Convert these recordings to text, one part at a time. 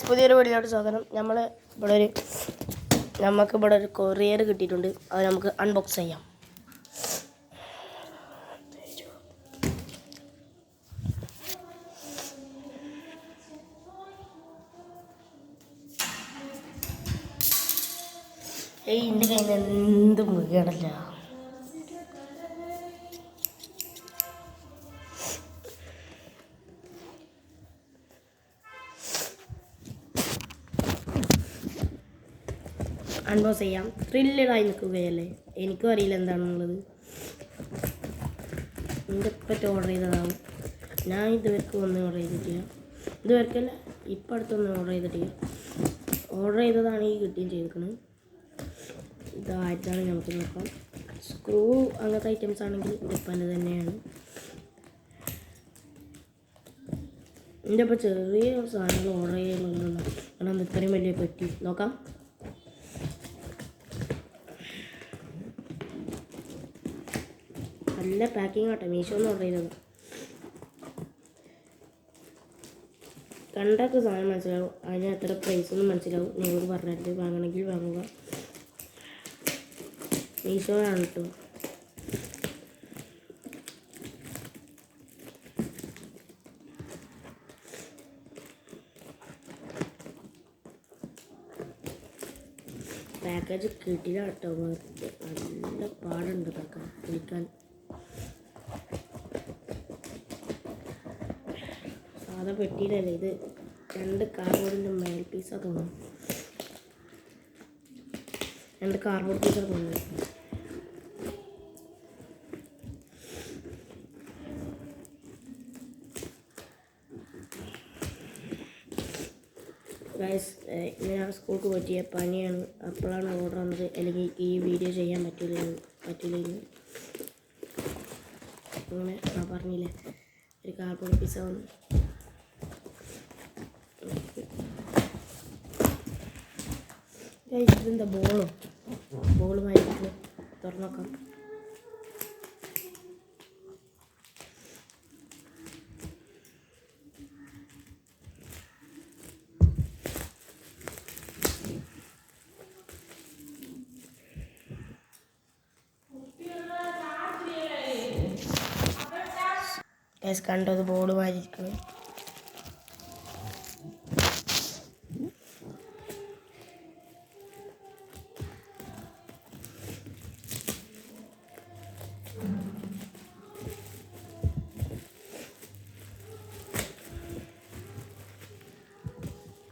പുതിയൊരു വീഡിയോയുടെ സ്വാഗതം. നമുക്ക് ഇവിടെ ഒരു കൊറിയർ കിട്ടിയിട്ടുണ്ട്. അത് നമുക്ക് അൺബോക്സ് ചെയ്യാം. എൻ്റെ കയ്യിൽ നിന്ന് എന്തും വീഴണല്ല. അൺബോക്സ് ചെയ്യാം. ത്രില്ലഡായി നിൽക്കുകയല്ലേ. എനിക്കും അറിയില്ല എന്താണെന്നുള്ളത്. എൻ്റെ ഇപ്പറ്റ് ഓർഡർ ചെയ്തതാണ്. ഞാൻ ഇതുവരെക്കും ഒന്നും ഓർഡർ ചെയ്തിട്ടില്ല. ഇതുവരെക്കല്ല, ഇപ്പം അടുത്തൊന്നും ഓർഡർ ചെയ്തിട്ടില്ല. ഓർഡർ ചെയ്തതാണ് ഈ കിട്ടുകയും ചെയ്തിരിക്കുന്നത്. ഇതായിട്ടാണ് നമുക്ക് നോക്കാം. സ്ക്രൂ അങ്ങനത്തെ ഐറ്റംസ് ആണെങ്കിൽ ഇപ്പൻ്റെ തന്നെയാണ്. എൻ്റെ ഇപ്പോൾ ചെറിയ സാധനങ്ങൾ ഓർഡർ ചെയ്യുന്നുണ്ടോ, കാരണം ഇത്രയും വലിയ പെട്ടി നോക്കാം. നല്ല പാക്കിംഗ് ആട്ടെ. മീഷോന്ന് ഓർഡർ ചെയ്തത്. കണ്ടൊക്കെ സാധനം മനസ്സിലാവും. അതിന് എത്ര പ്രൈസൊന്നും മനസ്സിലാവും. നിങ്ങളോട് പറഞ്ഞിട്ട് വാങ്ങണമെങ്കിൽ വാങ്ങുക. മീഷോയാണ് കേട്ടോ. പാക്കേജ് കിട്ടില്ല കേട്ടോ. നല്ല പാടുണ്ട് പിടിക്കാൻ. സാധാ പെട്ടിയിലല്ലേ ഇത്. 2 കാർഡ്ബോർഡിൻ്റെ മേൽ പീസാണ് തോന്നുന്നു. 2 കാർഡ്ബോർഡ് പീസാണ് തോന്നുന്നു. ഗൈസ്, ഞാൻ സ്കൂൾക്ക് പറ്റിയ പനിയാണ്. അപ്പോഴാണ് ഓർഡർ വന്നത്. അല്ലെങ്കിൽ ഈ വീഡിയോ ചെയ്യാൻ പറ്റില്ലെങ്കിൽ അങ്ങനെ പറഞ്ഞില്ലേ. ഒരു കാർഡ്ബോർഡ് പീസ വന്നു. ഇതെന്താ ബോളുമായിട്ട് തുറന്നു നോക്കാം. കണ്ടോ, അത് ബോളുമായിരിക്കുന്നത്.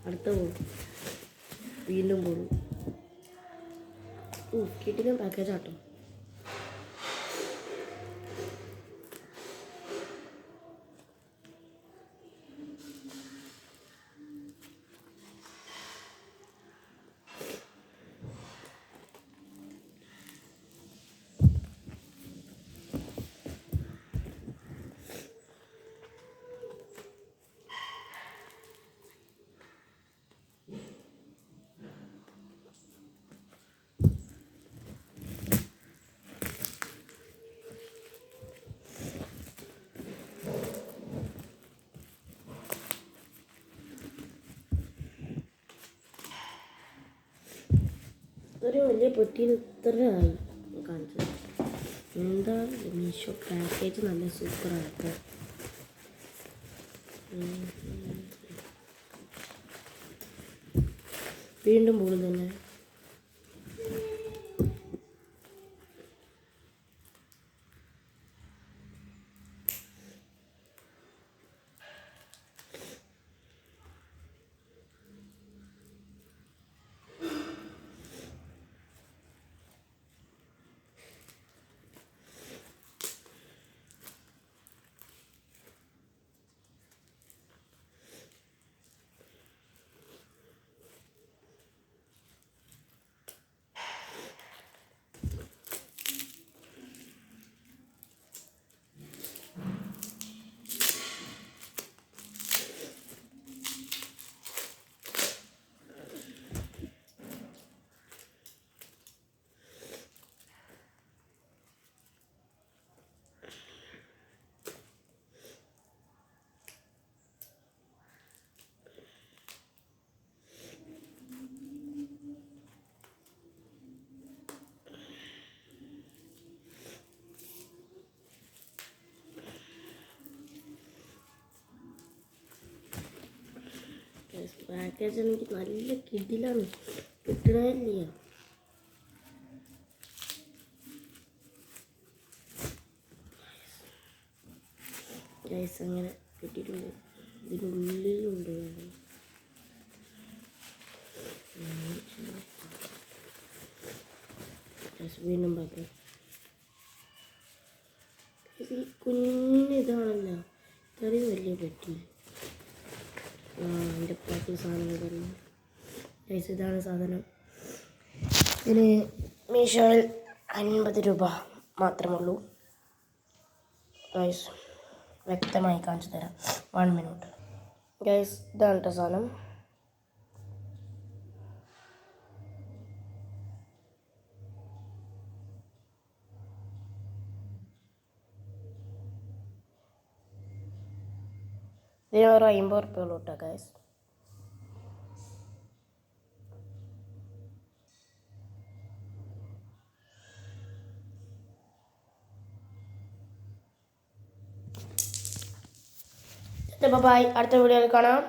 അടുത്ത ബോൾ വീണ്ടും ബോളും. കിട്ടിയ പാക്കേജ് ആട്ടോ. ഒരു വലിയ പെട്ടിയിൽ ഇത്രയായി കാണിച്ചത്. എന്താ മീഷോ പാക്കേജ് നല്ല സൂപ്പറായിട്ട്. വീണ്ടും ബോൾ തന്നെ. പാക്കേജ് എനിക്ക് നല്ല കിടിലാണ്, കിട്ടണില്ല. ഗൈസ് അങ്ങനെ കിട്ടിയിട്ടുണ്ട്. ഇതിനുള്ളിലുണ്ട്. വീണ്ടും പാക്ക്. ഈ കുഞ്ഞിതാണല്ലോ, ഇത്രയും വലിയ പെട്ടി. എൻ്റെ പാക്കിൽ സാധനം തന്നെ ഗൈസ്. ഇതാണ് സാധനം. ഇതിന് മീഷോയിൽ 50 രൂപ മാത്രമുള്ളൂ ഗൈസ്. വ്യക്തമായി കാണിച്ചു തരാം, 1 മിനിറ്റ് ഗൈസ്. ഇതാണ് കേട്ടോ സാധനം. ഇതിന് ഒരു 50 ഉറുപ്പിക കേട്ടോ ഗൈസ്. ബൈ, അടുത്ത വീഡിയോയിൽ കാണാം.